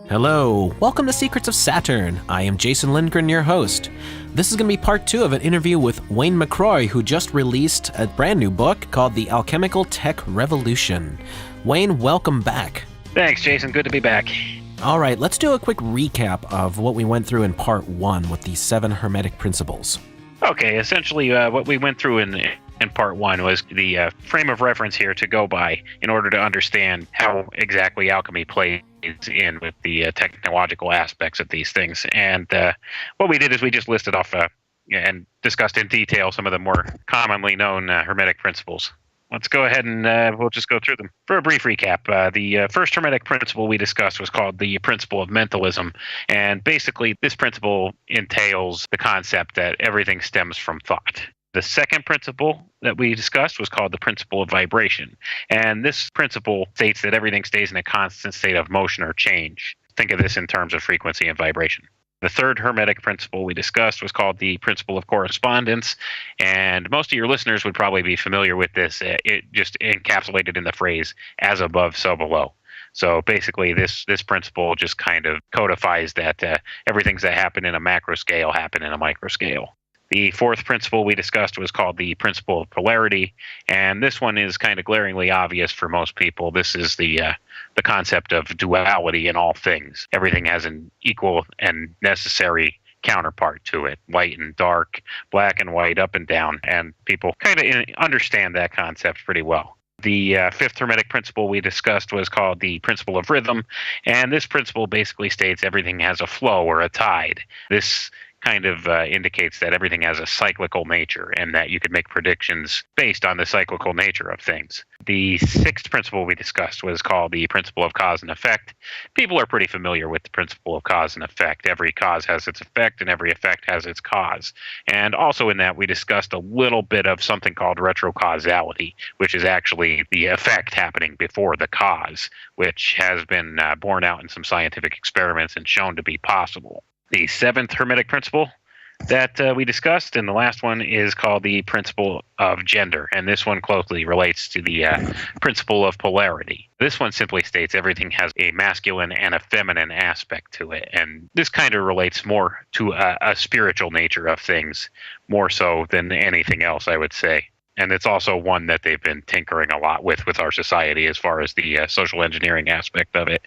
Hello, welcome to Secrets of Saturn. I am Jason Lindgren, your host. This is going to be part 2 of an interview with Wayne McRoy, who just released a brand new book called The Alchemical Tech Revolution. Wayne, welcome back. Thanks, Jason. Good to be back. All right, let's do a quick recap of what we went through in part 1 with the 7 Hermetic Principles. Okay, essentially what we went through in part 1 was the frame of reference here to go by in order to understand how exactly alchemy plays in with the technological aspects of these things. And what we did is we just listed off and discussed in detail some of the more commonly known Hermetic principles. Let's go ahead and we'll just go through them. For a brief recap, the first Hermetic principle we discussed was called the principle of mentalism. And basically, this principle entails the concept that everything stems from thought. The second principle that we discussed was called the principle of vibration. And this principle states that everything stays in a constant state of motion or change. Think of this in terms of frequency and vibration. The third Hermetic principle we discussed was called the principle of correspondence, and most of your listeners would probably be familiar with this. It just encapsulated in the phrase, as above, so below. So basically, this principle just kind of codifies that everything's that happen in a macro scale happen in a micro scale. The fourth principle we discussed was called the principle of polarity, and this one is kind of glaringly obvious for most people. This is the concept of duality in all things. Everything has an equal and necessary counterpart to it, light and dark, black and white, up and down, and people kind of understand that concept pretty well. The fifth Hermetic principle we discussed was called the principle of rhythm, and this principle basically states everything has a flow or a tide. This kind of indicates that everything has a cyclical nature and that you could make predictions based on the cyclical nature of things. The sixth principle we discussed was called the principle of cause and effect. People are pretty familiar with the principle of cause and effect. Every cause has its effect and every effect has its cause. And also in that we discussed a little bit of something called retrocausality, which is actually the effect happening before the cause, which has been borne out in some scientific experiments and shown to be possible. The seventh Hermetic principle that we discussed, and the last one, is called the principle of gender, and this one closely relates to the principle of polarity. This one simply states everything has a masculine and a feminine aspect to it, and this kind of relates more to a spiritual nature of things, more so than anything else, I would say. And it's also one that they've been tinkering a lot with our society as far as the social engineering aspect of it.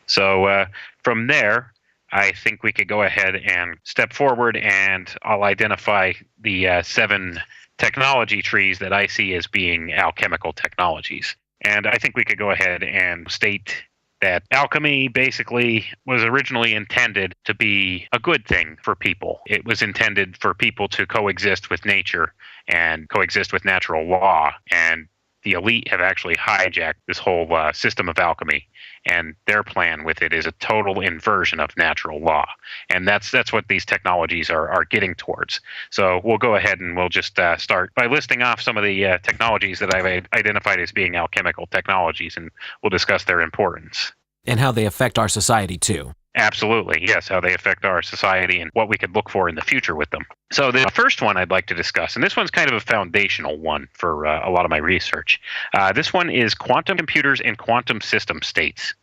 So from there, I think we could go ahead and step forward, and I'll identify the 7 technology trees that I see as being alchemical technologies. And I think we could go ahead and state that alchemy basically was originally intended to be a good thing for people. It was intended for people to coexist with nature and coexist with natural law, and the elite have actually hijacked this whole system of alchemy, and their plan with it is a total inversion of natural law. And that's what these technologies are getting towards. So we'll go ahead and we'll just start by listing off some of the technologies that I've identified as being alchemical technologies, and we'll discuss their importance. And how they affect our society, too. Absolutely, yes, how they affect our society and what we could look for in the future with them. So the first one I'd like to discuss, and this one's kind of a foundational one for a lot of my research. This one is quantum computers and quantum system states.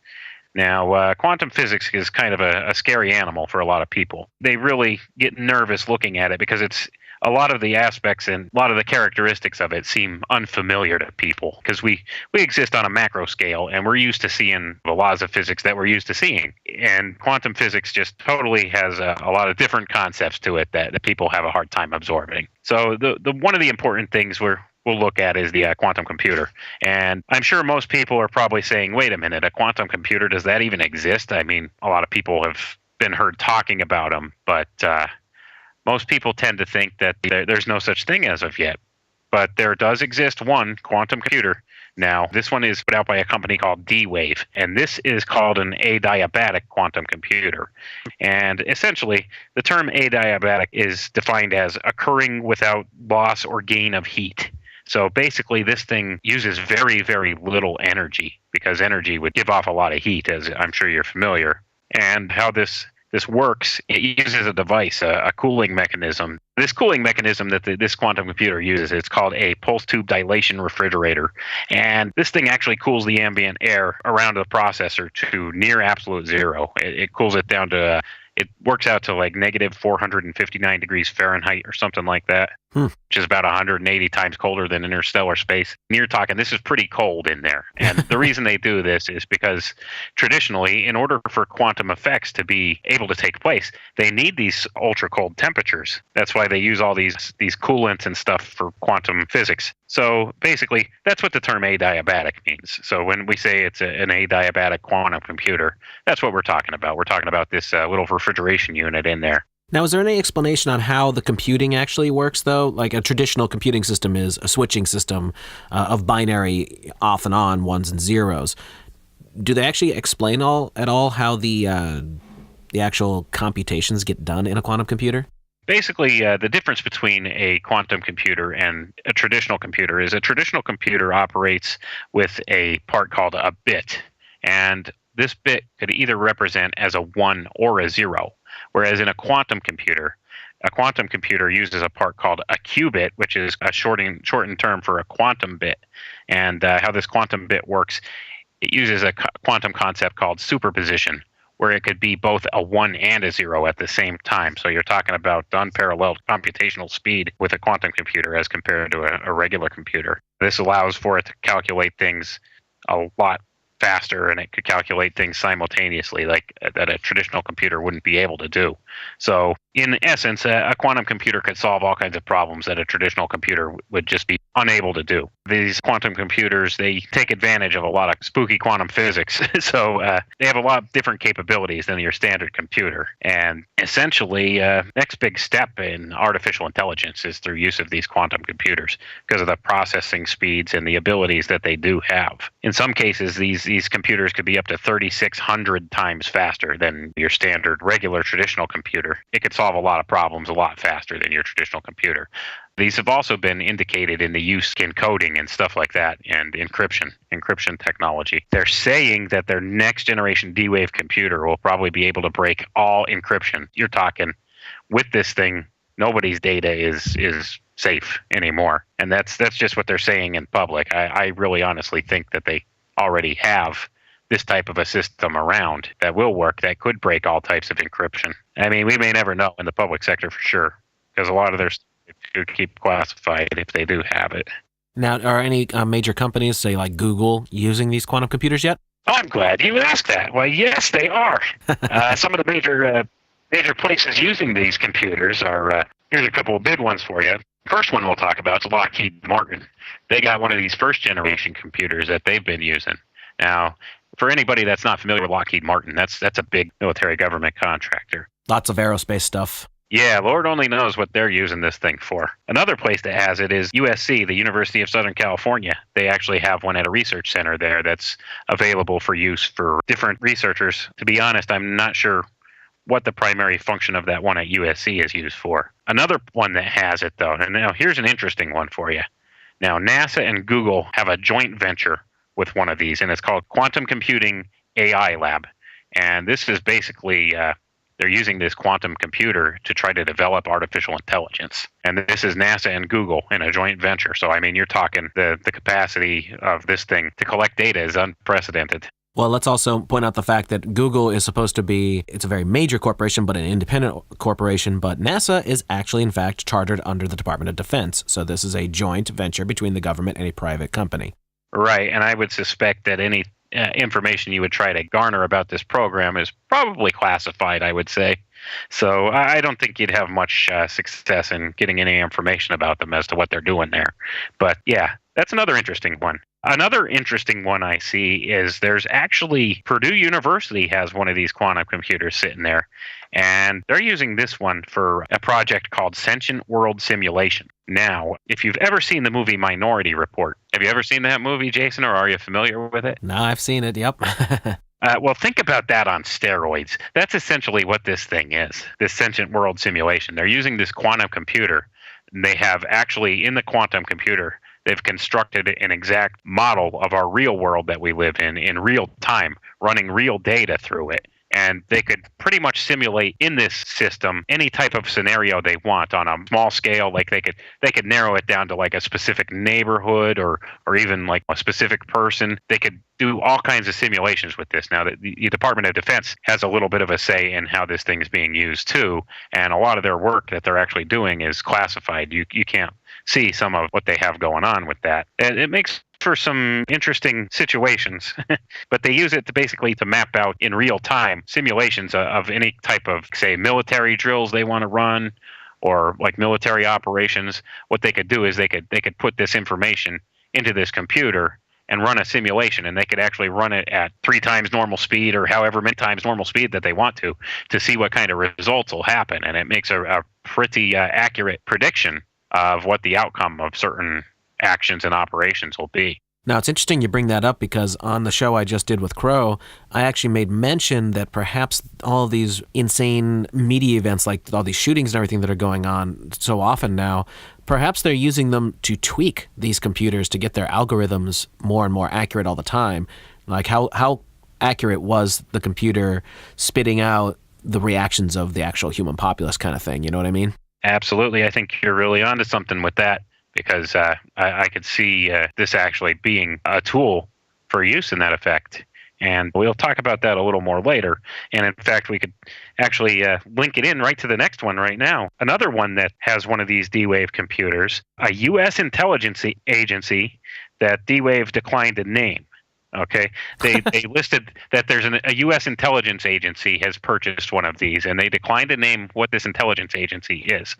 Now, quantum physics is kind of a scary animal for a lot of people. They really get nervous looking at it because it's a lot of the aspects and a lot of the characteristics of it seem unfamiliar to people because we exist on a macro scale and we're used to seeing the laws of physics that we're used to seeing. And quantum physics just totally has a lot of different concepts to it that people have a hard time absorbing. So the one of the important things we'll look at is the quantum computer. And I'm sure most people are probably saying, wait a minute, a quantum computer, does that even exist? I mean, a lot of people have been heard talking about them, but most people tend to think that there's no such thing as of yet. But there does exist one quantum computer. Now, this one is put out by a company called D-Wave, and this is called an adiabatic quantum computer. And essentially, the term adiabatic is defined as occurring without loss or gain of heat. So basically, this thing uses very, very little energy because energy would give off a lot of heat, as I'm sure you're familiar. And how this this works, it uses a device, a cooling mechanism. This cooling mechanism that this quantum computer uses, it's called a pulse tube dilation refrigerator. And this thing actually cools the ambient air around the processor to near absolute zero. It cools it down to, it works out to like negative 459 degrees Fahrenheit or something like that, which is about 180 times colder than interstellar space. And you're talking, this is pretty cold in there. And the reason they do this is because traditionally, in order for quantum effects to be able to take place, they need these ultra cold temperatures. That's why they use all these coolants and stuff for quantum physics. So basically, that's what the term adiabatic means. So when we say it's an adiabatic quantum computer, that's what we're talking about. We're talking about this little refrigeration unit in there. Now, is there any explanation on how the computing actually works, though? Like a traditional computing system is a switching system of binary off and on, ones and zeros. Do they actually explain at all how the actual computations get done in a quantum computer? Basically, the difference between a quantum computer and a traditional computer is a traditional computer operates with a part called a bit. And this bit could either represent as a 1 or a 0. Whereas in a quantum computer uses a part called a qubit, which is a shortened term for a quantum bit. And how this quantum bit works, it uses a quantum concept called superposition, where it could be both a 1 and a 0 at the same time. So you're talking about unparalleled computational speed with a quantum computer as compared to a regular computer. This allows for it to calculate things a lot faster, and it could calculate things simultaneously like that a traditional computer wouldn't be able to do. So in essence, a quantum computer could solve all kinds of problems that a traditional computer would just be unable to do. These quantum computers, they take advantage of a lot of spooky quantum physics. So they have a lot of different capabilities than your standard computer. And essentially, next big step in artificial intelligence is through use of these quantum computers because of the processing speeds and the abilities that they do have. In some cases, these computers could be up to 3,600 times faster than your standard regular traditional computer. It could solve a lot of problems a lot faster than your traditional computer. These have also been indicated in the use in coding and stuff like that, and encryption technology. They're saying that their next generation D-Wave computer will probably be able to break all encryption. You're talking, with this thing, nobody's data is safe anymore. And that's just what they're saying in public. I really honestly think that they already have this type of a system around that will work, that could break all types of encryption. I mean, we may never know in the public sector for sure, because a lot of their stuff should keep classified if they do have it. Now, are any major companies, say like Google, using these quantum computers yet? Oh, I'm glad you asked that. Well, yes, they are. Some of the major places using these computers are, here's a couple of big ones for you. First one we'll talk about is Lockheed Martin. They got one of these first-generation computers that they've been using. Now, for anybody that's not familiar with Lockheed Martin, that's a big military government contractor. Lots of aerospace stuff. Yeah, Lord only knows what they're using this thing for. Another place that has it is USC, the University of Southern California. They actually have one at a research center there that's available for use for different researchers. To be honest, I'm not sure what the primary function of that one at USC is used for. Another one that has it, though, and now here's an interesting one for you. Now, NASA and Google have a joint venture with one of these, and it's called Quantum Computing AI Lab. And this is basically, they're using this quantum computer to try to develop artificial intelligence. And this is NASA and Google in a joint venture. So, I mean, you're talking the capacity of this thing to collect data is unprecedented. Well, let's also point out the fact that Google is supposed to be, it's a very major corporation, but an independent corporation, but NASA is actually, in fact, chartered under the Department of Defense. So this is a joint venture between the government and a private company. Right, and I would suspect that any information you would try to garner about this program is probably classified, I would say. So I don't think you'd have much success in getting any information about them as to what they're doing there. But yeah, that's another interesting one. Another interesting one I see is there's actually Purdue University has one of these quantum computers sitting there, and they're using this one for a project called Sentient World Simulation. Now, if you've ever seen the movie Minority Report, have you ever seen that movie, Jason, or are you familiar with it? No, I've seen it, yep. Well, think about that on steroids. That's essentially what this thing is, this Sentient World Simulation. They're using this quantum computer. They have actually, in the quantum computer, they've constructed an exact model of our real world that we live in real time, running real data through it. And they could pretty much simulate in this system any type of scenario they want on a small scale. Like they could narrow it down to like a specific neighborhood or even like a specific person. They could do all kinds of simulations with this. Now, the Department of Defense has a little bit of a say in how this thing is being used too, and a lot of their work that they're actually doing is classified. You can't see some of what they have going on with that. And it makes for some interesting situations, but they use it to basically to map out in real time simulations of any type of, say, military drills they want to run or like military operations. What they could do is they could put this information into this computer and run a simulation, and they could actually run it at 3 times normal speed or however many times normal speed that they want to see what kind of results will happen. And it makes a pretty accurate prediction of what the outcome of certain actions and operations will be. Now, it's interesting you bring that up because on the show I just did with Crow, I actually made mention that perhaps all these insane media events, like all these shootings and everything that are going on so often now, perhaps they're using them to tweak these computers to get their algorithms more and more accurate all the time. Like how accurate was the computer spitting out the reactions of the actual human populace kind of thing, you know what I mean? Absolutely. I think you're really onto something with that, because I could see this actually being a tool for use in that effect. And we'll talk about that a little more later. And in fact, we could actually link it in right to the next one right now. Another one that has one of these D-Wave computers, a U.S. intelligence agency that D-Wave declined to name. Okay, they listed that there's a U.S. intelligence agency has purchased one of these, and they declined to name what this intelligence agency is.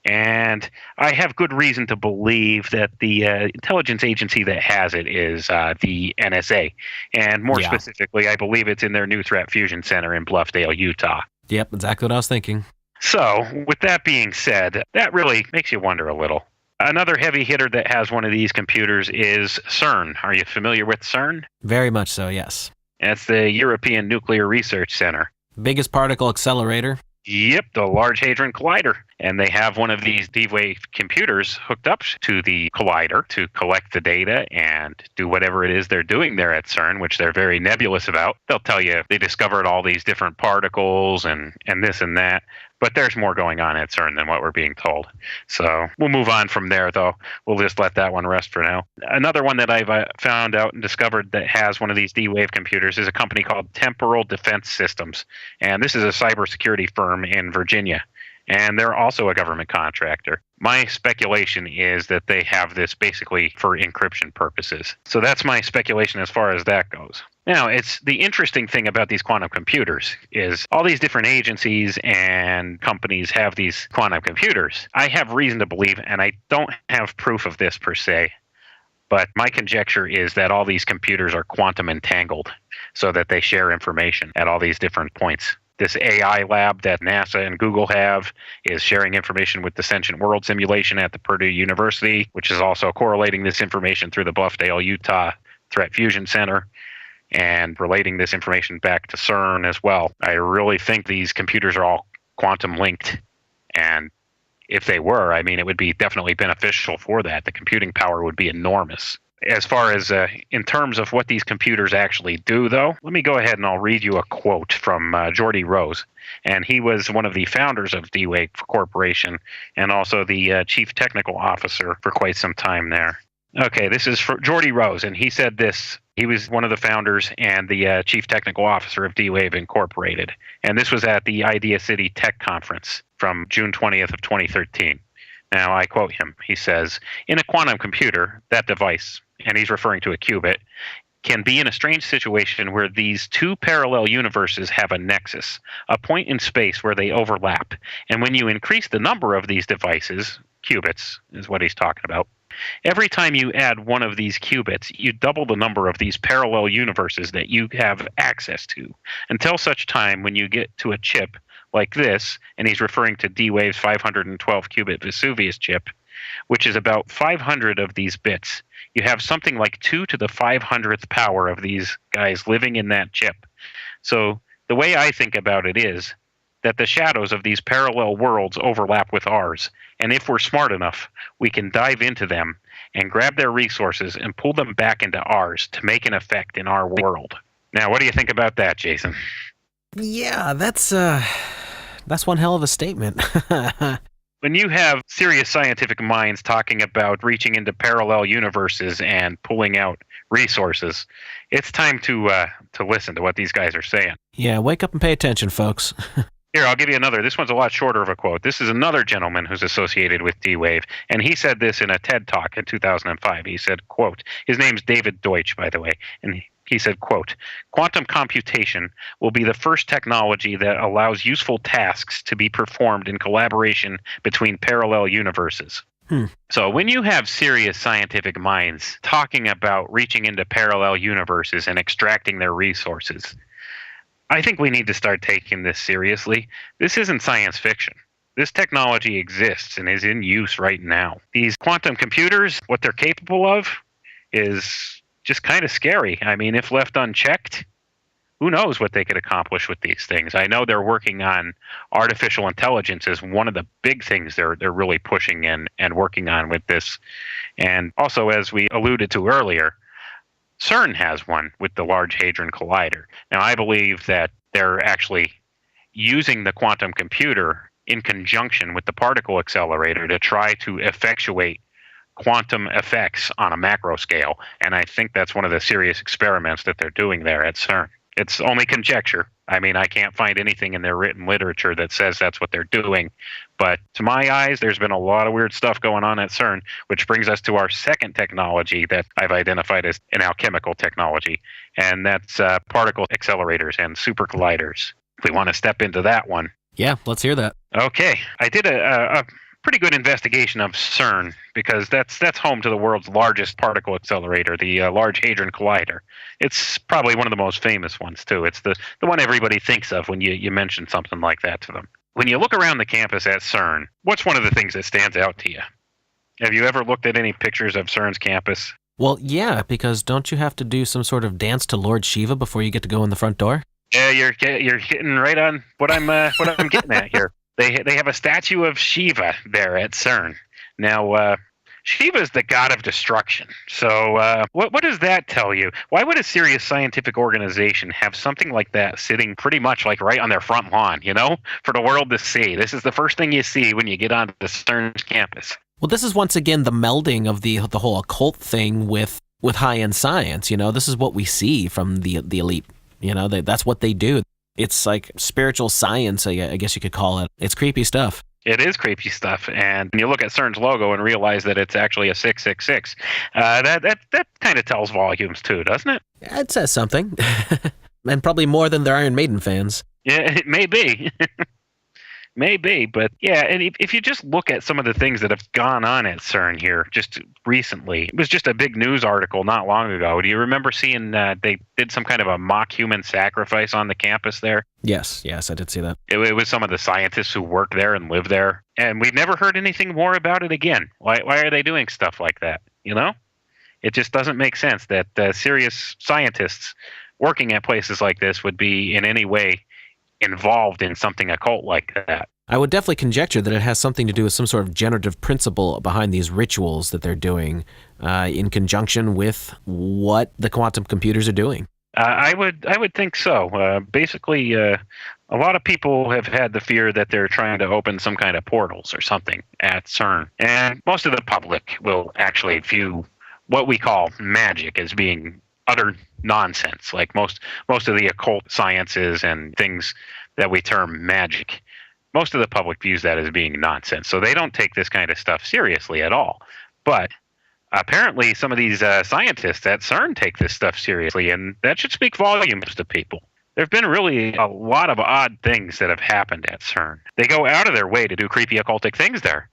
And I have good reason to believe that the intelligence agency that has it is the NSA. And more specifically, I believe it's in their New Threat Fusion Center in Bluffdale, Utah. Yep, exactly what I was thinking. So, with that being said, that really makes you wonder a little. Another heavy hitter that has one of these computers is CERN. Are you familiar with CERN? Very much so, yes. That's the European Nuclear Research Center. Biggest particle accelerator. Yep, the Large Hadron Collider. And they have one of these D-Wave computers hooked up to the collider to collect the data and do whatever it is they're doing there at CERN, which they're very nebulous about. They'll tell you they discovered all these different particles and this and that. But there's more going on at CERN than what we're being told. So we'll move on from there, though. We'll just let that one rest for now. Another one that I've found out and discovered that has one of these D-Wave computers is a company called Temporal Defense Systems. And this is a cybersecurity firm in Virginia. And they're also a government contractor. My speculation is that they have this basically for encryption purposes. So that's my speculation as far as that goes. Now, it's the interesting thing about these quantum computers is all these different agencies and companies have these quantum computers. I have reason to believe, and I don't have proof of this per se, but my conjecture is that all these computers are quantum entangled so that they share information at all these different points. This AI lab that NASA and Google have is sharing information with the Sentient World simulation at the Purdue University, which is also correlating this information through the Bluffdale, Utah Threat Fusion Center and relating this information back to CERN as well. I really think these computers are all quantum linked, and if they were, I mean, it would be definitely beneficial for that. The computing power would be enormous. As far as in terms of what these computers actually do, though, let me go ahead and I'll read you a quote from Geordie Rose. And he was one of the founders of D-Wave Corporation and also the chief technical officer for quite some time there. Okay, this is for Geordie Rose, and he said this. He was one of the founders and the chief technical officer of D-Wave Incorporated. And this was at the Idea City Tech Conference from June 20th of 2013. Now, I quote him. He says, "In a quantum computer, that device," and he's referring to a qubit, "can be in a strange situation where these two parallel universes have a nexus, a point in space where they overlap. And when you increase the number of these devices," qubits is what he's talking about, "every time you add one of these qubits, you double the number of these parallel universes that you have access to, until such time when you get to a chip like this," and he's referring to D-Wave's 512 qubit Vesuvius chip, which is about 500 of these bits. You have something like 2 to the 500th power of these guys living in that chip. So the way I think about it is that the shadows of these parallel worlds overlap with ours, and if we're smart enough, we can dive into them and grab their resources and pull them back into ours to make an effect in our world. Now, what do you think about that, Jason? Yeah, that's one hell of a statement. When you have serious scientific minds talking about reaching into parallel universes and pulling out resources, it's time to listen to what these guys are saying. Yeah, wake up and pay attention, folks. Here, I'll give you another. This one's a lot shorter of a quote. This is another gentleman who's associated with D-Wave, and he said this in a TED Talk in 2005. He said, quote, his name's David Deutsch, by the way, and he said, quote, quantum computation will be the first technology that allows useful tasks to be performed in collaboration between parallel universes. So when you have serious scientific minds talking about reaching into parallel universes and extracting their resources, I think we need to start taking this seriously. This isn't science fiction. This technology exists and is in use right now. These quantum computers, what they're capable of is just kind of scary. I mean, if left unchecked, who knows what they could accomplish with these things. I know they're working on artificial intelligence as one of the big things they're really pushing and working on with this. And also, as we alluded to earlier, CERN has one with the Large Hadron Collider. Now, I believe that they're actually using the quantum computer in conjunction with the particle accelerator to try to effectuate quantum effects on a macro scale. And I think that's one of the serious experiments that they're doing there at CERN. It's only conjecture. I mean, I can't find anything in their written literature that says that's what they're doing. But to my eyes, there's been a lot of weird stuff going on at CERN, which brings us to our second technology that I've identified as an alchemical technology, and that's particle accelerators and super colliders. If we want to step into that one. Yeah, let's hear that. Okay. I did a pretty good investigation of CERN because that's home to the world's largest particle accelerator, the Large Hadron Collider. It's probably one of the most famous ones, too. It's the one everybody thinks of when you mention something like that to them. When you look around the campus at CERN, what's one of the things that stands out to you? Have you ever looked at any pictures of CERN's campus? Well, yeah, because don't you have to do some sort of dance to Lord Shiva before you get to go in the front door? Yeah, you're hitting right on what I'm getting at here. They have a statue of Shiva there at CERN. Now, Shiva's the god of destruction. So what does that tell you? Why would a serious scientific organization have something like that sitting pretty much like right on their front lawn, for the world to see? This is the first thing you see when you get onto the CERN's campus. Well, this is once again the melding of the whole occult thing with high-end science. This is what we see from the elite. That's what they do. It's like spiritual science, I guess you could call it. It's creepy stuff. It is creepy stuff, and when you look at CERN's logo and realize that it's actually a 666, that kind of tells volumes too, doesn't it? Yeah, it says something, and probably more than their Iron Maiden fans. Yeah, it may be. Maybe, but yeah, and if you just look at some of the things that have gone on at CERN here just recently, it was just a big news article not long ago. Do you remember seeing they did some kind of a mock human sacrifice on the campus there? Yes, I did see that. It was some of the scientists who work there and live there, and we've never heard anything more about it again. Why are they doing stuff like that, It just doesn't make sense that serious scientists working at places like this would be in any way involved in something occult like that. I would definitely conjecture that it has something to do with some sort of generative principle behind these rituals that they're doing in conjunction with what the quantum computers are doing. I would think so. Basically, a lot of people have had the fear that they're trying to open some kind of portals or something at CERN. And most of the public will actually view what we call magic as being utter nonsense. Like most of the occult sciences and things that we term magic, most of the public views that as being nonsense. So they don't take this kind of stuff seriously at all. But apparently some of these scientists at CERN take this stuff seriously, and that should speak volumes to people. There have been really a lot of odd things that have happened at CERN. They go out of their way to do creepy occultic things there.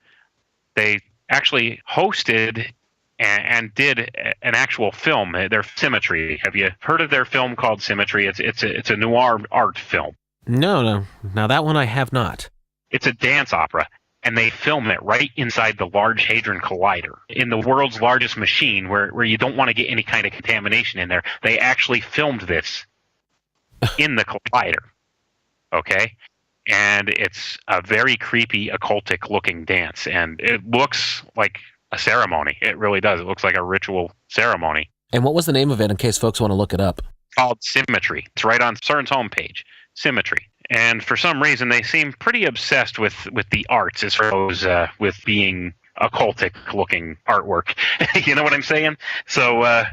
They actually hosted and did an actual film, their Symmetry. Have you heard of their film called Symmetry? It's a noir art film. No. Now that one I have not. It's a dance opera, and they film it right inside the Large Hadron Collider in the world's largest machine where you don't want to get any kind of contamination in there. They actually filmed this in the collider, okay? And it's a very creepy, occultic looking dance, and it looks like a ceremony. It really does. It looks like a ritual ceremony. And what was the name of it in case folks want to look it up? Called Symmetry. It's right on CERN's homepage. symmetry. And for some reason, they seem pretty obsessed with the arts as far as with being occultic-looking artwork. You know what I'm saying? So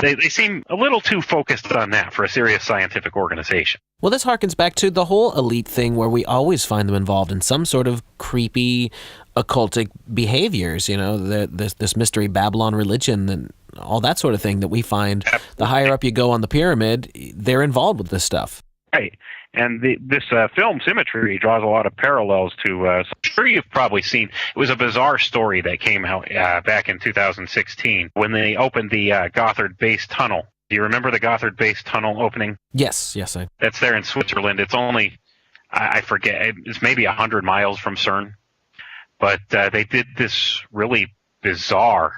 they seem a little too focused on that for a serious scientific organization. Well, this harkens back to the whole elite thing where we always find them involved in some sort of creepy occultic behaviors, this mystery Babylon religion and all that sort of thing that we find. Absolutely. The higher up you go on the pyramid, they're involved with this stuff. Right. And this film, Symmetry, draws a lot of parallels to, I'm sure you've probably seen, it was a bizarre story that came out back in 2016 when they opened the Gotthard Base Tunnel. Do you remember the Gotthard Base Tunnel opening? Yes. That's there in Switzerland. It's only, I forget, it's maybe 100 miles from CERN. But they did this really bizarre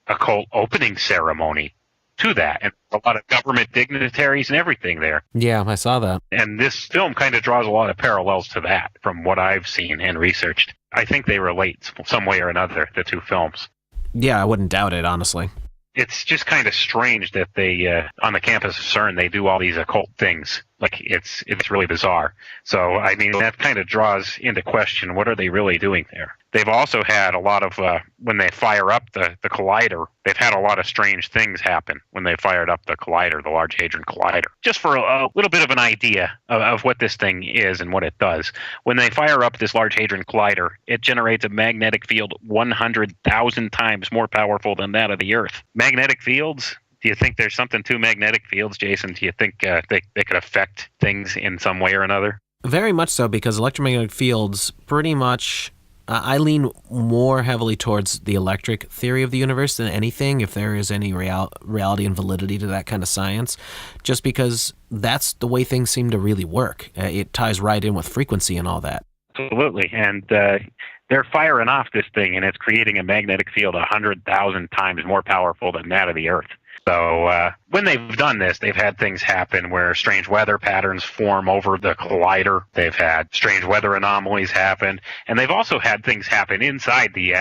occult opening ceremony to that, and a lot of government dignitaries and everything there. Yeah, I saw that. And this film kind of draws a lot of parallels to that from what I've seen and researched. I think they relate some way or another, the two films. Yeah, I wouldn't doubt it, honestly. It's just kind of strange that they, on the campus of CERN, they do all these occult things. Like, it's really bizarre. So, I mean, that kind of draws into question, what are they really doing there? They've also had a lot of, when they fire up the collider, they've had a lot of strange things happen when they fired up the collider, the Large Hadron Collider. Just for a little bit of an idea of what this thing is and what it does. When they fire up this Large Hadron Collider, it generates a magnetic field 100,000 times more powerful than that of the Earth. Magnetic fields? Do you think there's something to magnetic fields, Jason? Do you think they could affect things in some way or another? Very much so, because electromagnetic fields pretty much... I lean more heavily towards the electric theory of the universe than anything, if there is any reality and validity to that kind of science, just because that's the way things seem to really work. It ties right in with frequency and all that. Absolutely. And they're firing off this thing, and it's creating a magnetic field 100,000 times more powerful than that of the Earth. So when they've done this, they've had things happen where strange weather patterns form over the collider. They've had strange weather anomalies happen. And they've also had things happen inside the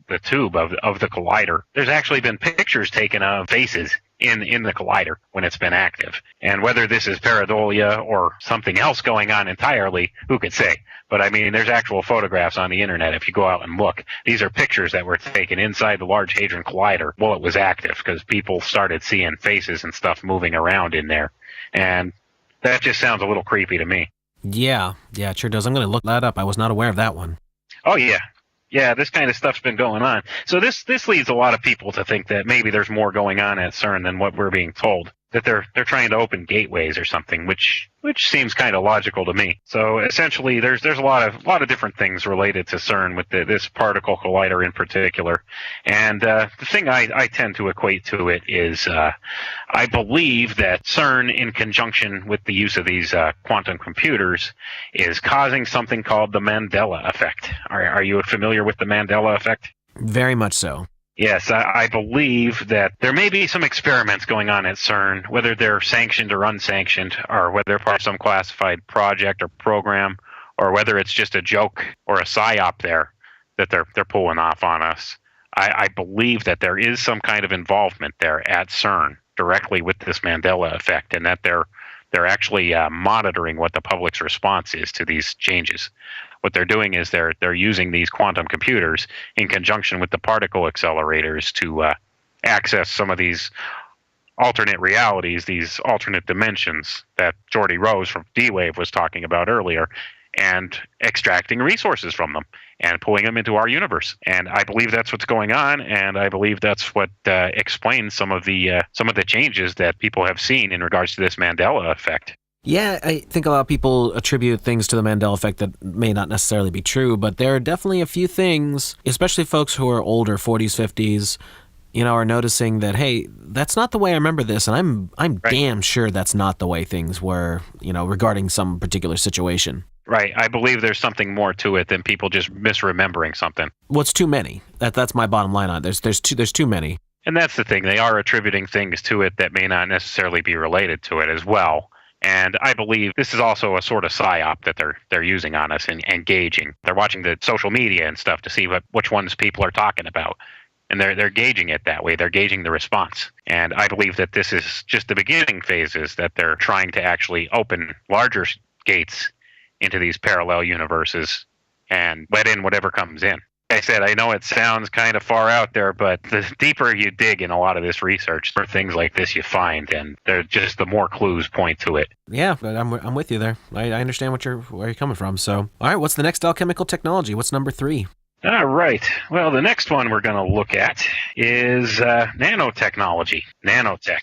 the tube of the collider. There's actually been pictures taken of faces in the collider when it's been active. And whether this is pareidolia or something else going on entirely, who could say? But I mean, there's actual photographs on the internet if you go out and look. These are pictures that were taken inside the Large Hadron Collider while it was active, because people started seeing faces and stuff moving around in there. And that just sounds a little creepy to me. Yeah, it sure does. I'm going to look that up. I was not aware of that one. Oh, yeah. Yeah, this kind of stuff's been going on. So this leads a lot of people to think that maybe there's more going on at CERN than what we're being told. That they're trying to open gateways or something, which seems kind of logical to me. So essentially, there's a lot of different things related to CERN with this particle collider in particular. And the thing I tend to equate to it is I believe that CERN, in conjunction with the use of these quantum computers, is causing something called the Mandela effect. Are you familiar with the Mandela effect? Very much so. Yes, I believe that there may be some experiments going on at CERN, whether they're sanctioned or unsanctioned, or whether they're part of some classified project or program, or whether it's just a joke or a psyop there that they're pulling off on us. I believe that there is some kind of involvement there at CERN directly with this Mandela effect, and that they're actually monitoring what the public's response is to these changes. What they're doing is they're using these quantum computers in conjunction with the particle accelerators to access some of these alternate realities, these alternate dimensions that Geordie Rose from D-Wave was talking about earlier, and extracting resources from them and pulling them into our universe. And I believe that's what's going on, and I believe that's what explains some of the changes that people have seen in regards to this Mandela effect. Yeah, I think a lot of people attribute things to the Mandela effect that may not necessarily be true, but there are definitely a few things, especially folks who are older, 40s, 50s, are noticing that, hey, that's not the way I remember this, and I'm right. Damn sure that's not the way things were, regarding some particular situation. Right. I believe there's something more to it than people just misremembering something. Well, it's too many. That's my bottom line on it. There's too many. And that's the thing. They are attributing things to it that may not necessarily be related to it as well. And I believe this is also a sort of psyop that they're using on us and engaging. They're watching the social media and stuff to see which ones people are talking about. And they're gauging it that way. They're gauging the response. And I believe that this is just the beginning phases, that they're trying to actually open larger gates into these parallel universes and let in whatever comes in. Like I said, I know it sounds kind of far out there, but the deeper you dig in a lot of this research, for things like this you find, and they're just the more clues point to it. Yeah, I'm with you there. I understand where you're coming from. So, all right, what's the next alchemical technology? What's number 3? All right. Well, the next one we're going to look at is nanotechnology, nanotech.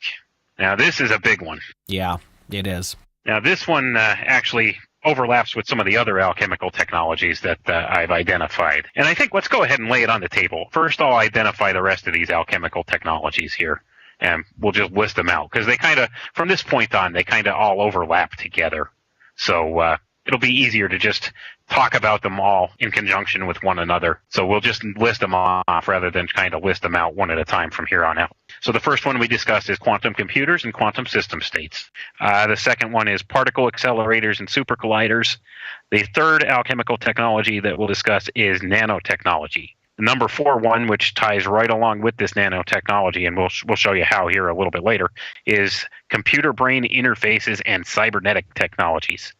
Now, this is a big one. Yeah, it is. Now, this one actually overlaps with some of the other alchemical technologies that I've identified. And I think let's go ahead and lay it on the table. First, I'll identify the rest of these alchemical technologies here, and we'll just list them out, because they kind of, from this point on, they kind of all overlap together. So it'll be easier to just talk about them all in conjunction with one another. So we'll just list them off rather than kind of list them out one at a time from here on out. So the first one we discussed is quantum computers and quantum system states. The second one is particle accelerators and supercolliders. The third alchemical technology that we'll discuss is nanotechnology. The number 4 one, which ties right along with this nanotechnology, and we'll show you how here a little bit later, is computer-brain interfaces and cybernetic technologies.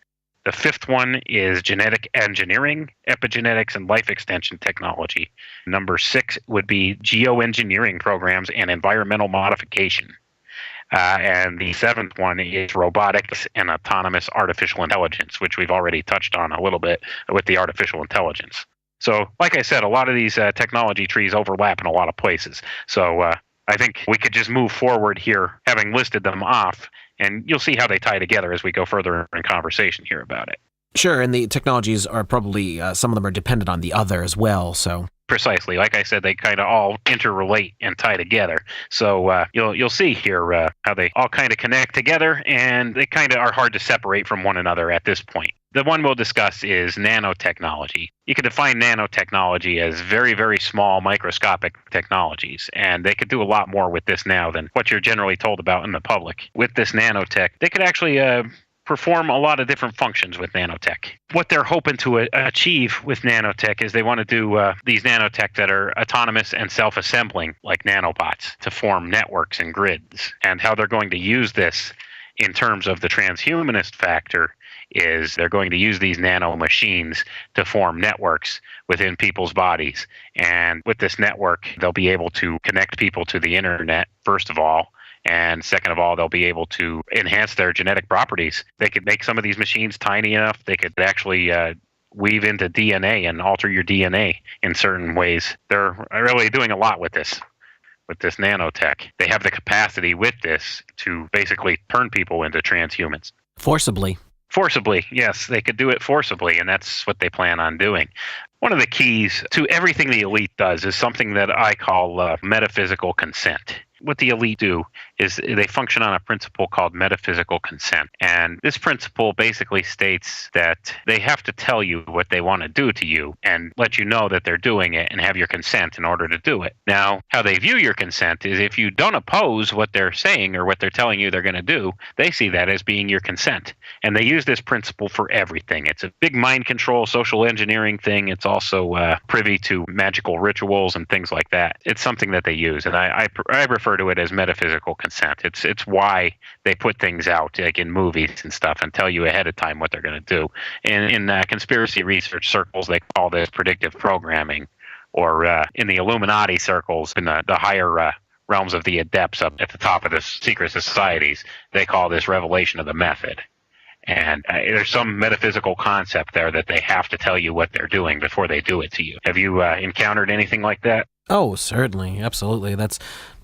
The 5th one is genetic engineering, epigenetics, and life extension technology. Number 6 would be geoengineering programs and environmental modification. And the 7th one is robotics and autonomous artificial intelligence, which we've already touched on a little bit with the artificial intelligence. So, like I said, a lot of these technology trees overlap in a lot of places. So I think we could just move forward here, having listed them off, and you'll see how they tie together as we go further in conversation here about it. Sure, and the technologies are probably, some of them are dependent on the other as well, so... Precisely. Like I said, they kind of all interrelate and tie together. So you'll see here how they all kind of connect together, and they kind of are hard to separate from one another at this point. The one we'll discuss is nanotechnology. You can define nanotechnology as very, very small microscopic technologies, and they could do a lot more with this now than what you're generally told about in the public. With this nanotech, they could actually perform a lot of different functions with nanotech. What they're hoping to achieve with nanotech is they want to do these nanotech that are autonomous and self-assembling, like nanobots, to form networks and grids. And how they're going to use this in terms of the transhumanist factor is they're going to use these nano machines to form networks within people's bodies. And with this network, they'll be able to connect people to the internet, first of all. And second of all, they'll be able to enhance their genetic properties. They could make some of these machines tiny enough. They could actually weave into DNA and alter your DNA in certain ways. They're really doing a lot with this nanotech. They have the capacity with this to basically turn people into transhumans. Forcibly. Forcibly, yes. They could do it forcibly, and that's what they plan on doing. One of the keys to everything the elite does is something that I call metaphysical consent. What the elite do is they function on a principle called metaphysical consent. And this principle basically states that they have to tell you what they want to do to you and let you know that they're doing it and have your consent in order to do it. Now, how they view your consent is if you don't oppose what they're saying or what they're telling you they're going to do, they see that as being your consent. And they use this principle for everything. It's a big mind control, social engineering thing. It's also privy to magical rituals and things like that. It's something that they use. And I refer to it as metaphysical consent. It's why they put things out, like in movies and stuff, and tell you ahead of time what they're going to do. In conspiracy research circles, they call this predictive programming, or in the Illuminati circles, in the higher realms of the adepts up at the top of the secret societies, they call this revelation of the method. And there's some metaphysical concept there that they have to tell you what they're doing before they do it to you. Have you encountered anything like that? Oh, certainly. Absolutely.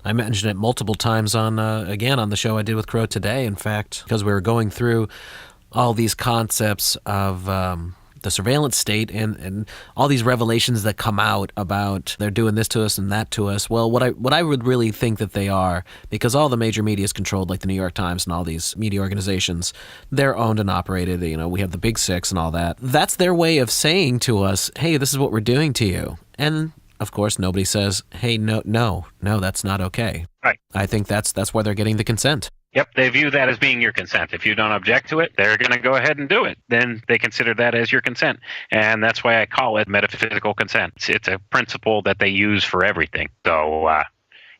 I mentioned it multiple times on the show I did with Crow today, in fact, because we were going through all these concepts of the surveillance state and all these revelations that come out about they're doing this to us and that to us. Well, what I would really think that they are, because all the major media is controlled, like the New York Times and all these media organizations, they're owned and operated. We have the Big Six and all that. That's their way of saying to us, hey, this is what we're doing to you. And of course, nobody says, hey, no, that's not okay. Right. I think that's where they're getting the consent. Yep, they view that as being your consent. If you don't object to it, they're going to go ahead and do it. Then they consider that as your consent. And that's why I call it metaphysical consent. It's a principle that they use for everything. So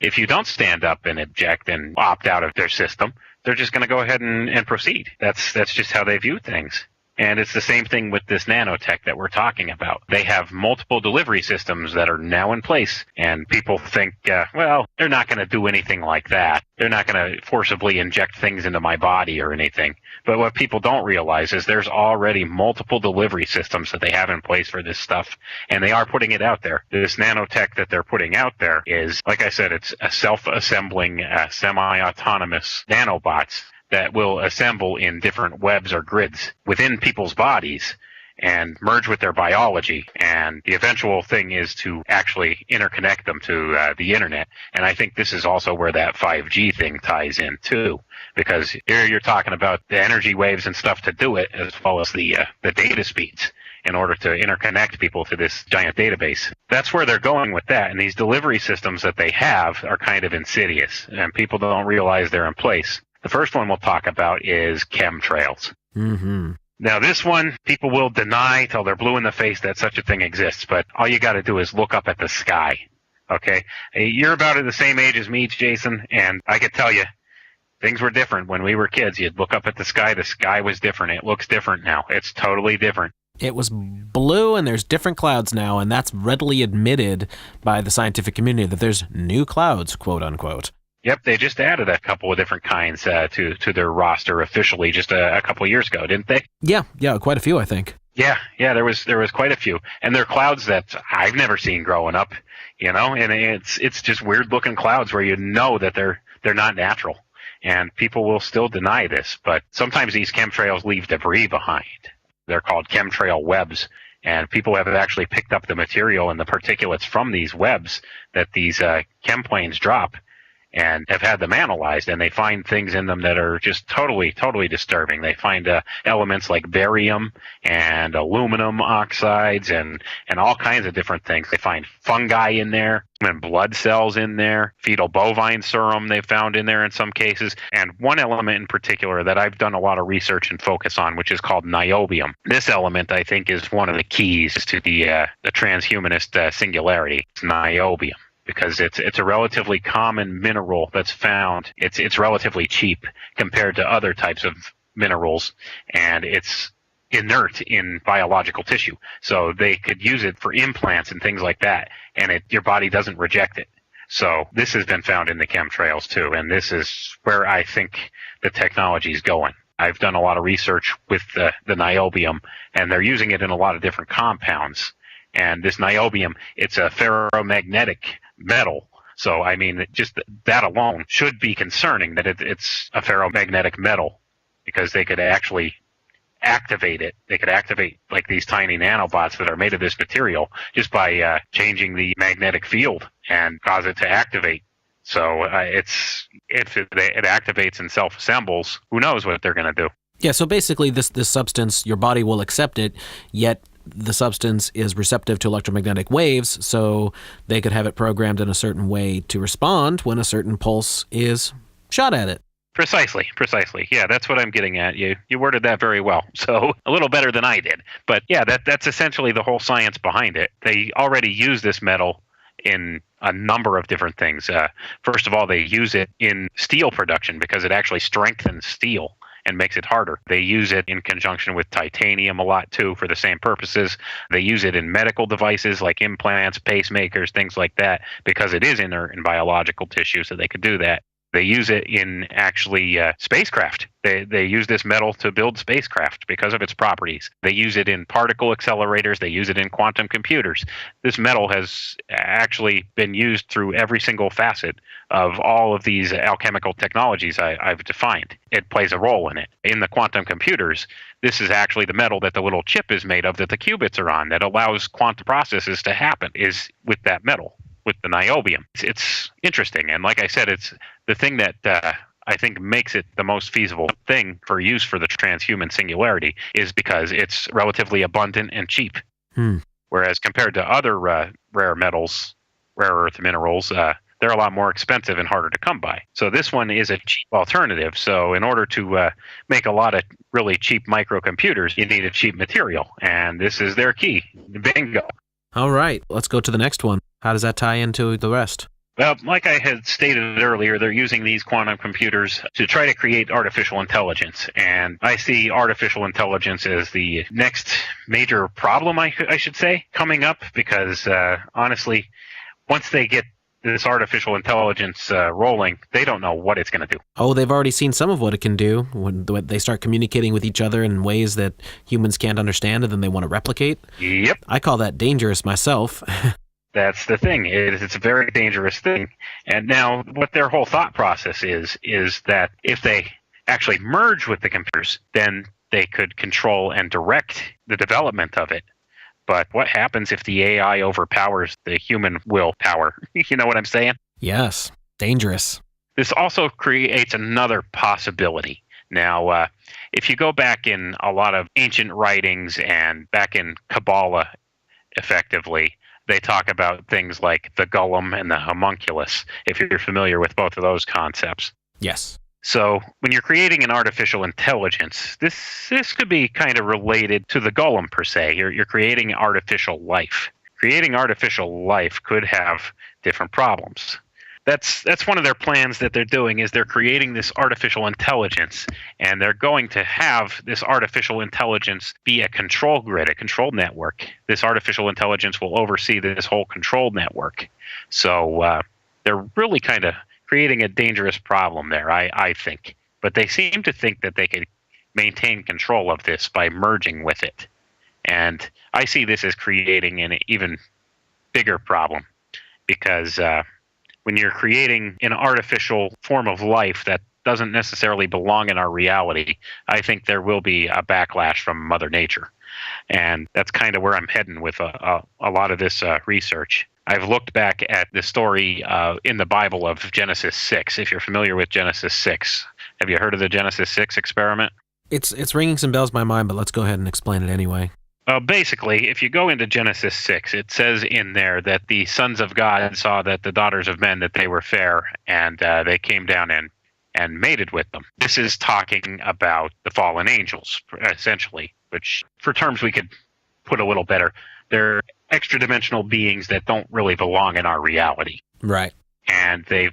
if you don't stand up and object and opt out of their system, they're just going to go ahead and proceed. That's just how they view things. And it's the same thing with this nanotech that we're talking about. They have multiple delivery systems that are now in place, and people think, well, they're not going to do anything like that. They're not going to forcibly inject things into my body or anything. But what people don't realize is there's already multiple delivery systems that they have in place for this stuff, and they are putting it out there. This nanotech that they're putting out there is, like I said, it's a self-assembling, semi-autonomous nanobots that will assemble in different webs or grids within people's bodies and merge with their biology. And the eventual thing is to actually interconnect them to the internet. And I think this is also where that 5G thing ties in too, because here you're talking about the energy waves and stuff to do it, as well as the data speeds in order to interconnect people to this giant database. That's where they're going with that. And these delivery systems that they have are kind of insidious, and people don't realize they're in place. The first one we'll talk about is chemtrails. Mm-hmm. Now, this one, people will deny till they're blue in the face that such a thing exists, but all you got to do is look up at the sky, okay? You're about at the same age as me, Jason, and I can tell you, things were different when we were kids. You'd look up at the sky was different. It looks different now. It's totally different. It was blue, and there's different clouds now, and that's readily admitted by the scientific community that there's new clouds, quote unquote. Yep, they just added a couple of different kinds to their roster officially just a couple of years ago, didn't they? Yeah, quite a few, I think. Yeah, there was quite a few, and they're clouds that I've never seen growing up, and it's just weird looking clouds where you know that they're not natural, and people will still deny this, but sometimes these chemtrails leave debris behind. They're called chemtrail webs, and people have actually picked up the material and the particulates from these webs that these chem planes drop, and have had them analyzed, and they find things in them that are just totally disturbing. They find elements like barium and aluminum oxides and all kinds of different things. They find fungi in there and blood cells in there, fetal bovine serum they found in there in some cases, and one element in particular that I've done a lot of research and focus on, which is called niobium. This element, I think, is one of the keys to the transhumanist singularity. It's niobium, because it's a relatively common mineral that's found. It's relatively cheap compared to other types of minerals, and it's inert in biological tissue. So they could use it for implants and things like that, and your body doesn't reject it. So this has been found in the chemtrails too, and this is where I think the technology is going. I've done a lot of research with the niobium, and they're using it in a lot of different compounds. And this niobium, it's a ferromagnetic metal. So, I mean, just that alone should be concerning that it's a ferromagnetic metal, because they could actually activate it. They could activate like these tiny nanobots that are made of this material just by changing the magnetic field and cause it to activate. So if it activates and self-assembles, who knows what they're going to do. Yeah, so basically this substance, your body will accept it, yet the substance is receptive to electromagnetic waves, so they could have it programmed in a certain way to respond when a certain pulse is shot at it. Precisely. Yeah, that's what I'm getting at. You worded that very well, so a little better than I did. But yeah, that's essentially the whole science behind it. They already use this metal in a number of different things. First of all, they use it in steel production because it actually strengthens steel and makes it harder. They use it in conjunction with titanium a lot too for the same purposes. They use it in medical devices like implants, pacemakers, things like that, because it is inert in biological tissue, so they could do that. They use it in actually spacecraft. They use this metal to build spacecraft because of its properties. They use it in particle accelerators. They use it in quantum computers. This metal has actually been used through every single facet of all of these alchemical technologies I've defined. It plays a role in it. In the quantum computers, this is actually the metal that the little chip is made of that the qubits are on that allows quantum processes to happen, is with that metal, with the niobium. It's interesting, and like I said, it's the thing that I think makes it the most feasible thing for use for the transhuman singularity is because it's relatively abundant and cheap. Whereas compared to other rare metals, rare earth minerals, they're a lot more expensive and harder to come by. So this one is a cheap alternative. So in order to make a lot of really cheap microcomputers, you need a cheap material, and this is their key. Bingo. All right, let's go to the next one. How does that tie into the rest? Well, like I had stated earlier, they're using these quantum computers to try to create artificial intelligence. And I see artificial intelligence as the next major problem, I should say, coming up, because honestly, once they get this artificial intelligence rolling, they don't know what it's going to do. Oh, they've already seen some of what it can do when they start communicating with each other in ways that humans can't understand and then they want to replicate. Yep. I call that dangerous myself. That's the thing. It's a very dangerous thing. And now what their whole thought process is that if they actually merge with the computers, then they could control and direct the development of it. But what happens if the AI overpowers the human willpower? You know what I'm saying? Yes. Dangerous. This also creates another possibility. Now, if you go back in a lot of ancient writings and back in Kabbalah, effectively, they talk about things like the golem and the homunculus, if you're familiar with both of those concepts. Yes. So when you're creating an artificial intelligence, this could be kind of related to the golem per se. You're creating artificial life. Creating artificial life could have different problems. That's one of their plans that they're doing, is they're creating this artificial intelligence, and they're going to have this artificial intelligence be a control grid, a control network. This artificial intelligence will oversee this whole control network. So they're really kind of creating a dangerous problem there, I think. But they seem to think that they could maintain control of this by merging with it. And I see this as creating an even bigger problem, because when you're creating an artificial form of life that doesn't necessarily belong in our reality, I think there will be a backlash from Mother Nature. And that's kind of where I'm heading with a lot of this research. I've looked back at the story in the Bible of Genesis 6. If you're familiar with Genesis 6, have you heard of the Genesis 6 experiment? It's ringing some bells in my mind, but let's go ahead and explain it anyway. Basically, if you go into Genesis 6, it says in there that the sons of God saw that the daughters of men, that they were fair, and they came down and mated with them. This is talking about the fallen angels, essentially, which for terms we could put a little better. They're extra-dimensional beings that don't really belong in our reality. Right. And they've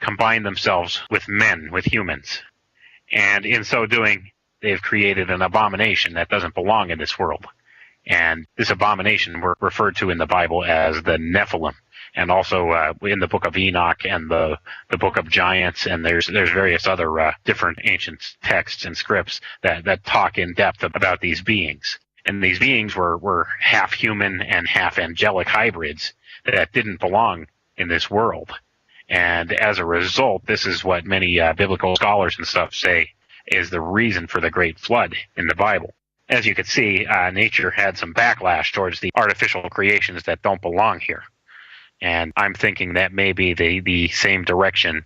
combined themselves with men, with humans. And in so doing, they've created an abomination that doesn't belong in this world. And this abomination were referred to in the Bible as the Nephilim, and also in the book of Enoch and the book of Giants, and there's various other different ancient texts and scripts that talk in depth about these beings. And these beings were half human and half angelic hybrids that didn't belong in this world. And as a result, this is what many biblical scholars and stuff say is the reason for the Great Flood in the Bible. As you can see, nature had some backlash towards the artificial creations that don't belong here. And I'm thinking that may be the same direction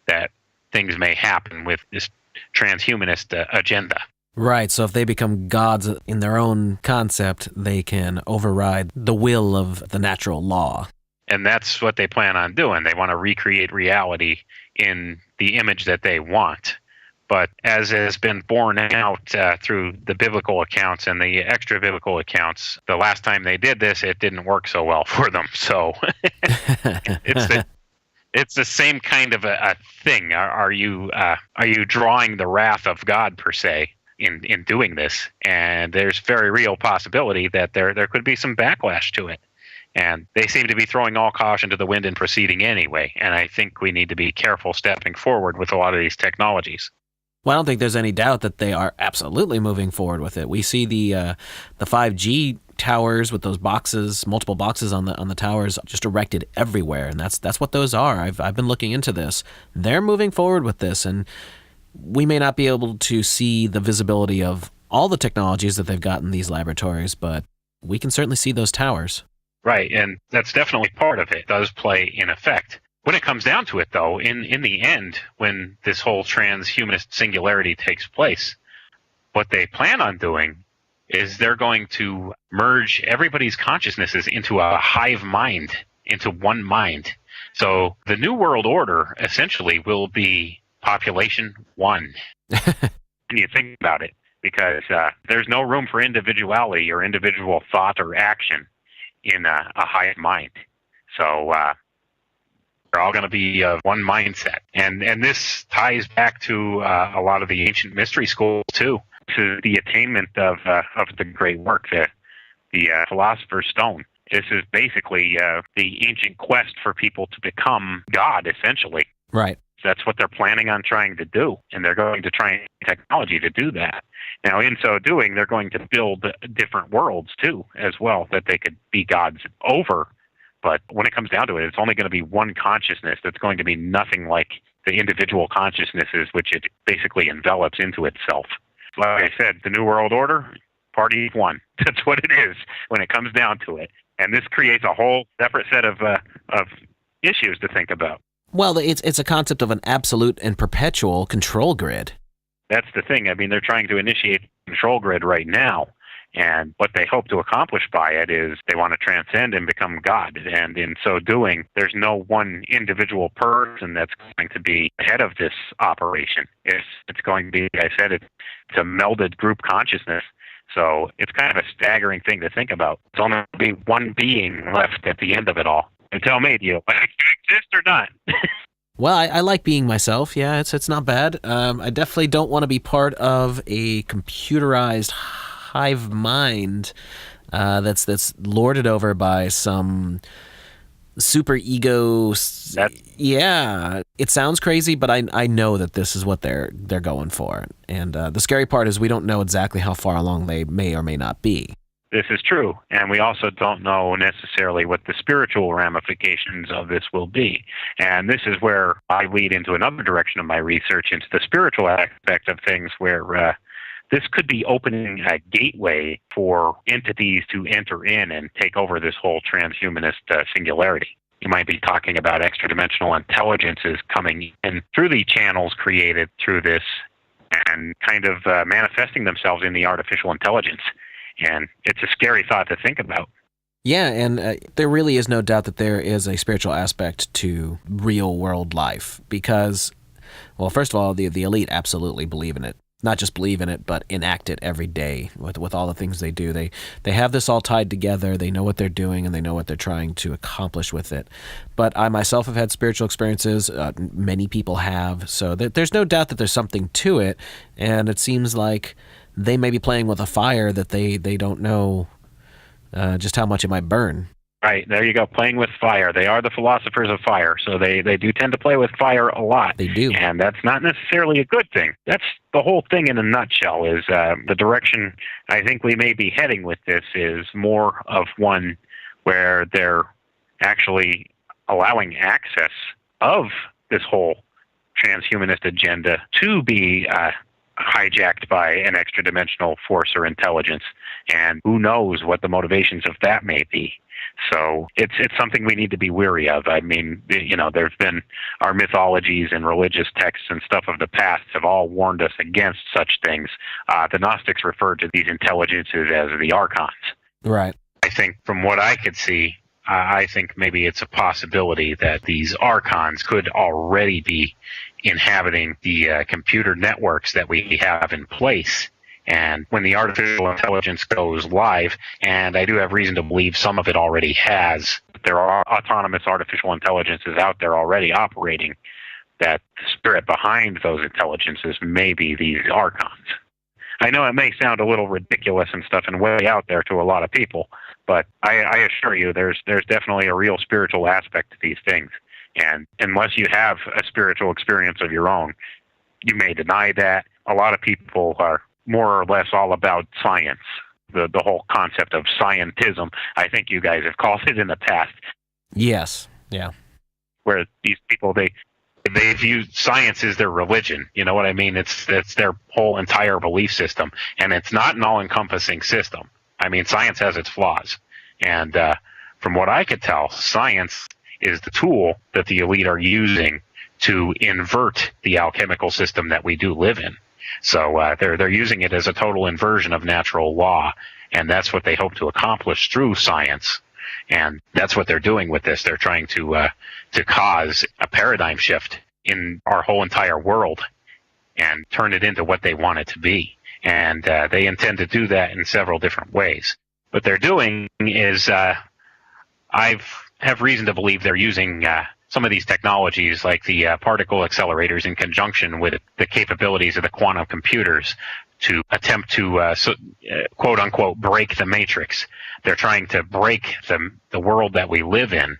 that things may happen with this transhumanist agenda. Right, so if they become gods in their own concept, they can override the will of the natural law. And that's what they plan on doing. They want to recreate reality in the image that they want. But as has been borne out through the biblical accounts and the extra-biblical accounts, the last time they did this, it didn't work so well for them. So it's the same kind of a thing. Are you drawing the wrath of God, per se, in doing this? And there's very real possibility that there could be some backlash to it. And they seem to be throwing all caution to the wind and proceeding anyway. And I think we need to be careful stepping forward with a lot of these technologies. Well, I don't think there's any doubt that they are absolutely moving forward with it. We see the 5G towers with those boxes, multiple boxes on the towers, just erected everywhere, and that's what those are. I've been looking into this. They're moving forward with this, and we may not be able to see the visibility of all the technologies that they've got in these laboratories, but we can certainly see those towers. Right, and that's definitely part of it. It does play in effect. When it comes down to it, though, in the end, when this whole transhumanist singularity takes place, what they plan on doing is they're going to merge everybody's consciousnesses into a hive mind, into one mind. So the New World Order essentially will be population 1. When you think about it, because there's no room for individuality or individual thought or action in a hive mind. So they're all going to be one mindset. And this ties back to a lot of the ancient mystery schools, too, to the attainment of the great work, the Philosopher's Stone. This is basically the ancient quest for people to become God, essentially. Right. That's what they're planning on trying to do, and they're going to try technology to do that. Now, in so doing, they're going to build different worlds, too, as well, that they could be gods over. But when it comes down to it, it's only going to be one consciousness that's going to be nothing like the individual consciousnesses which it basically envelops into itself. Like I said, the New World Order, party 1. That's what it is when it comes down to it. And this creates a whole separate set of issues to think about. Well, it's a concept of an absolute and perpetual control grid. That's the thing. I mean, they're trying to initiate a control grid right now, and what they hope to accomplish by it is they want to transcend and become God. And in so doing, there's no one individual person that's going to be ahead of this operation. It's going to be, like I said, it's a melded group consciousness. So it's kind of a staggering thing to think about. It's only going to be one being left at the end of it all. And tell me, do you like to exist or not? Well, I like being myself. Yeah, it's not bad. I definitely don't want to be part of a computerized hive mind that's lorded over by some super ego. Yeah, it sounds crazy, but I know that this is what they're going for. And the scary part is we don't know exactly how far along they may or may not be. This is true, and we also don't know necessarily what the spiritual ramifications of this will be. And this is where I lead into another direction of my research, into the spiritual aspect of things, where this could be opening a gateway for entities to enter in and take over this whole transhumanist singularity. You might be talking about extra-dimensional intelligences coming in through the channels created through this and kind of manifesting themselves in the artificial intelligence. And it's a scary thought to think about. Yeah, and there really is no doubt that there is a spiritual aspect to real-world life because, well, first of all, the elite absolutely believe in it. Not just believe in it, but enact it every day with all the things they do. They have this all tied together. They know what they're doing, and they know what they're trying to accomplish with it. But I myself have had spiritual experiences. Many people have. So there's no doubt that there's something to it, and it seems like they may be playing with a fire that they don't know just how much it might burn. Right, there you go, playing with fire. They are the philosophers of fire, so they do tend to play with fire a lot. They do. And that's not necessarily a good thing. That's the whole thing in a nutshell, is the direction I think we may be heading with this is more of one where they're actually allowing access of this whole transhumanist agenda to be hijacked by an extra-dimensional force or intelligence. And who knows what the motivations of that may be. So it's something we need to be wary of. I mean, you know, there's been our mythologies and religious texts and stuff of the past have all warned us against such things. The Gnostics referred to these intelligences as the archons. Right. I think from what I could see, I think maybe it's a possibility that these archons could already be inhabiting the computer networks that we have in place. And when the artificial intelligence goes live, and I do have reason to believe some of it already has, there are autonomous artificial intelligences out there already operating, that the spirit behind those intelligences may be these archons. I know it may sound a little ridiculous and stuff and way out there to a lot of people, but I assure you there's definitely a real spiritual aspect to these things. And unless you have a spiritual experience of your own, you may deny that. A lot of people are more or less all about science, the whole concept of scientism. I think you guys have called it in the past. Yes, yeah. Where these people, they view science as their religion. You know what I mean? It's their whole entire belief system, and it's not an all-encompassing system. I mean, science has its flaws, and from what I could tell, science is the tool that the elite are using to invert the alchemical system that we do live in. So they're using it as a total inversion of natural law, and that's what they hope to accomplish through science. And that's what they're doing with this. They're trying to cause a paradigm shift in our whole entire world and turn it into what they want it to be. And they intend to do that in several different ways. What they're doing is I have reason to believe they're using some of these technologies like the particle accelerators in conjunction with the capabilities of the quantum computers to attempt to, quote unquote, break the matrix. They're trying to break the world that we live in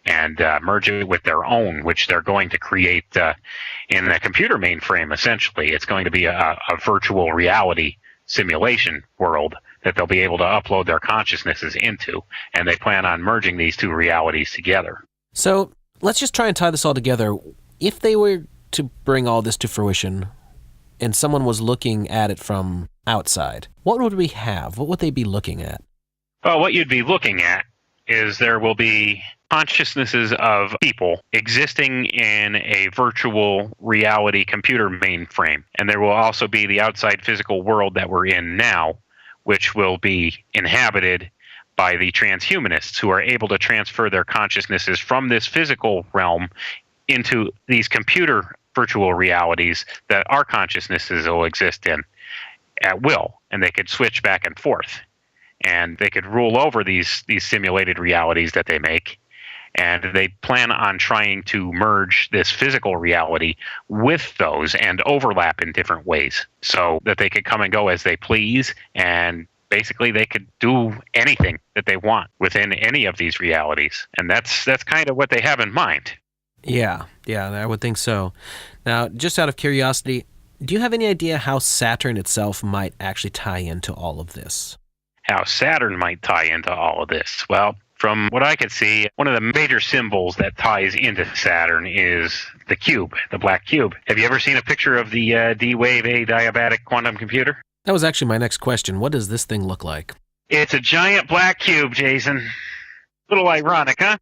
and merge it with their own, which they're going to create in a computer mainframe, essentially. It's going to be a virtual reality simulation world that they'll be able to upload their consciousnesses into, and they plan on merging these two realities together. So let's just try and tie this all together. If they were to bring all this to fruition and someone was looking at it from outside, what would we have? What would they be looking at? Well, what you'd be looking at is there will be consciousnesses of people existing in a virtual reality computer mainframe. And there will also be the outside physical world that we're in now, which will be inhabited by the transhumanists who are able to transfer their consciousnesses from this physical realm into these computer virtual realities that our consciousnesses will exist in at will. And they could switch back and forth. And they could rule over these simulated realities that they make. And they plan on trying to merge this physical reality with those and overlap in different ways so that they could come and go as they please. And basically they could do anything that they want within any of these realities. And that's kind of what they have in mind. Yeah, I would think so. Now, just out of curiosity, do you have any idea how Saturn itself might actually tie into all of this? How Saturn might tie into all of this? Well, from what I could see, one of the major symbols that ties into Saturn is the cube, the black cube. Have you ever seen a picture of the D-Wave adiabatic quantum computer? That was actually my next question. What does this thing look like? It's a giant black cube, Jason. Little ironic, huh?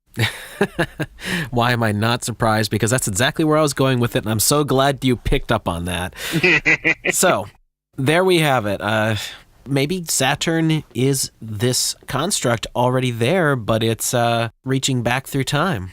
Why am I not surprised? Because that's exactly where I was going with it, and I'm so glad you picked up on that. So, there we have it. Maybe Saturn is this construct already there, but it's reaching back through time.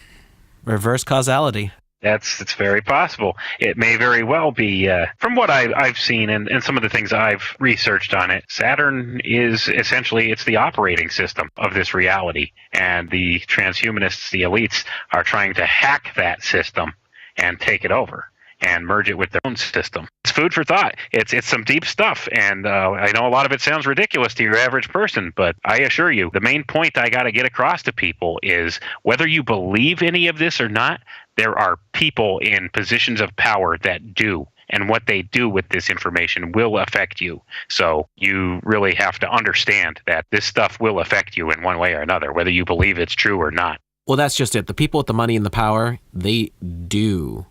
Reverse causality. It's very possible. It may very well be, from what I've seen and some of the things I've researched on it, Saturn is essentially, it's the operating system of this reality. And the transhumanists, the elites, are trying to hack that system and take it over and merge it with their own system. It's food for thought. It's some deep stuff, and I know a lot of it sounds ridiculous to your average person, but I assure you, the main point I got to get across to people is whether you believe any of this or not, there are people in positions of power that do, and what they do with this information will affect you. So you really have to understand that this stuff will affect you in one way or another, whether you believe it's true or not. Well, that's just it. The people with the money and the power, they do.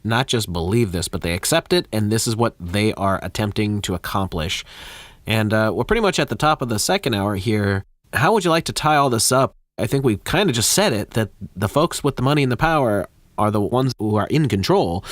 Not just believe this, but they accept it, and this is what they are attempting to accomplish. And we're pretty much at the top of the second hour here. How would you like to tie all this up? I think we kind of just said it, that the folks with the money and the power are the ones who are in control.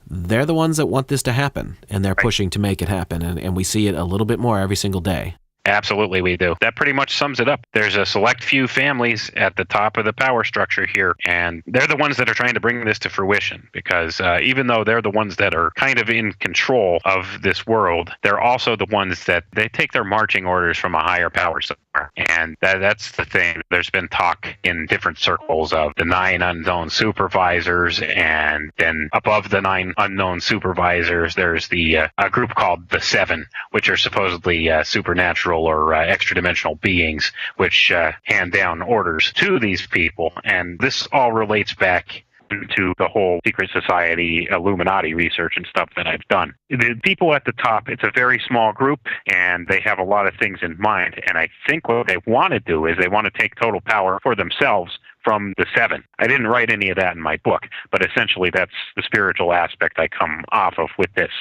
They're the ones that want this to happen, and they're pushing to make it happen, and we see it a little bit more every single day. Absolutely, we do. That pretty much sums it up. There's a select few families at the top of the power structure here, and they're the ones that are trying to bring this to fruition, because even though they're the ones that are kind of in control of this world, they're also the ones that they take their marching orders from a higher power somewhere. And that's the thing. There's been talk in different circles of the 9 unknown supervisors, and then above the 9 unknown supervisors, there's a group called the 7, which are supposedly supernatural or extra-dimensional beings, which hand down orders to these people. And this all relates back into the whole secret society Illuminati research and stuff that I've done. The people at the top, it's a very small group, and they have a lot of things in mind. And I think what they want to do is they want to take total power for themselves from the 7. I didn't write any of that in my book, but essentially that's the spiritual aspect I come off of with this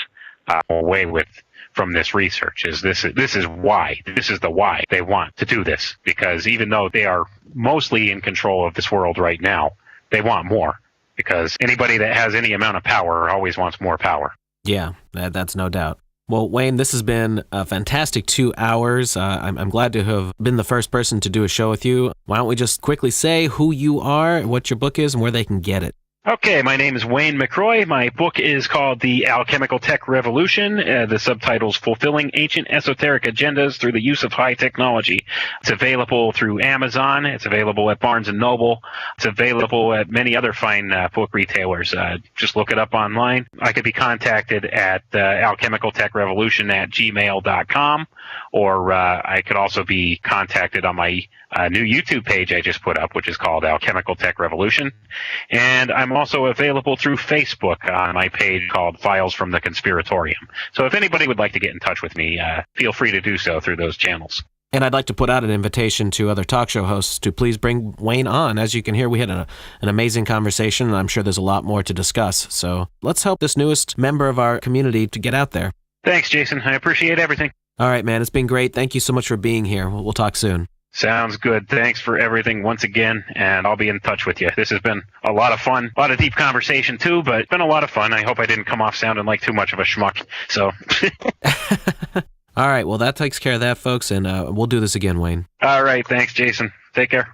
away with from this research. This is why. This is the why they want to do this, because even though they are mostly in control of this world right now, they want more, because anybody that has any amount of power always wants more power. Yeah, that's no doubt. Well, Wayne, this has been a fantastic 2 hours. I'm glad to have been the first person to do a show with you. Why don't we just quickly say who you are, what your book is, and where they can get it? Okay, my name is Wayne McRoy. My book is called The Alchemical Tech Revolution. The subtitle's Fulfilling Ancient Esoteric Agendas Through the Use of High Technology. It's available through Amazon. It's available at Barnes & Noble. It's available at many other fine book retailers. Just look it up online. I could be contacted at alchemicaltechrevolution@gmail.com, or I could also be contacted on my new YouTube page I just put up, which is called Alchemical Tech Revolution. And I'm also available through Facebook on my page called Files from the Conspiratorium. So if anybody would like to get in touch with me, feel free to do so through those channels. And I'd like to put out an invitation to other talk show hosts to please bring Wayne on. As you can hear, we had an amazing conversation, and I'm sure there's a lot more to discuss. So let's help this newest member of our community to get out there. Thanks, Jason. I appreciate everything. All right, man. It's been great. Thank you so much for being here. We'll talk soon. Sounds good. Thanks for everything once again, and I'll be in touch with you. This has been a lot of fun, a lot of deep conversation too, but it's been a lot of fun. I hope I didn't come off sounding like too much of a schmuck. So, all right. Well, that takes care of that, folks, and we'll do this again, Wayne. All right. Thanks, Jason. Take care.